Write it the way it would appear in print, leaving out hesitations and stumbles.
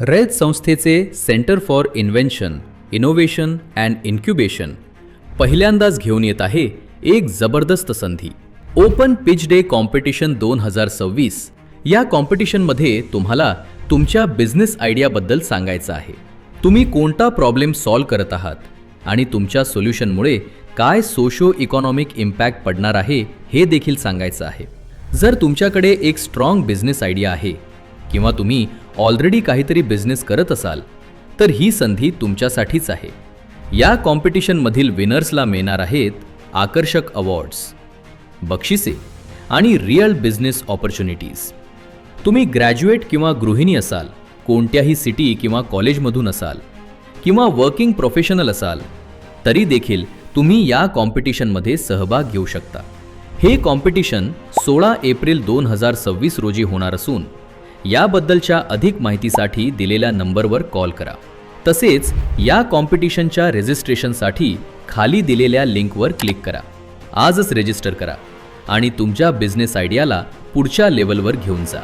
रयत संस्थेचे centre for invention, innovation and incubation पहिल्यांदाच घेऊन येत आहे एक जबरदस्त संधी. ओपन पिच डे कॉम्पिटिशन 2026 या कॉम्पिटिशनमध्ये तुम्हाला तुमच्या बिझनेस आयडियाबद्दल सांगायचं आहे. तुम्ही कोणता प्रॉब्लेम सॉल्व्ह करत आहात आणि तुमच्या सोल्युशनमुळे काय सोशो इकॉनॉमिक इम्पॅक्ट पडणार आहे हे देखील सांगायचं आहे. जर तुमच्याकडे एक स्ट्रॉंग बिझनेस आयडिया आहे किंवा तुम्ही ऑलरेडी काहीतरी बिझनेस करत असाल तर ही संधी तुमच्यासाठीच आहे. या कॉम्पिटिशनमधील विनर्सला मिळणार आहेत आकर्षक अवॉर्ड्स, बक्षिसे आणि रिअल बिझनेस ऑपॉर्च्युनिटीज. तुम्ही ग्रॅज्युएट किंवा गृहिणी असाल, कोणत्याही सिटी किंवा कॉलेजमधून असाल किंवा वर्किंग प्रोफेशनल असाल तरी देखील तुम्ही या कॉम्पिटिशनमध्ये सहभाग घेऊ शकता. हे कॉम्पिटिशन 16 एप्रिल 2026 रोजी होणार असून याबद्दलच्या अधिक माहितीसाठी दिलेल्या नंबरवर कॉल करा. तसेच या कॉम्पिटिशनच्या रजिस्ट्रेशनसाठी खाली दिलेल्या लिंकवर क्लिक करा. आजच रजिस्टर करा आणि तुमच्या बिझनेस आयडियाला पुढच्या लेवलवर घेऊन जा.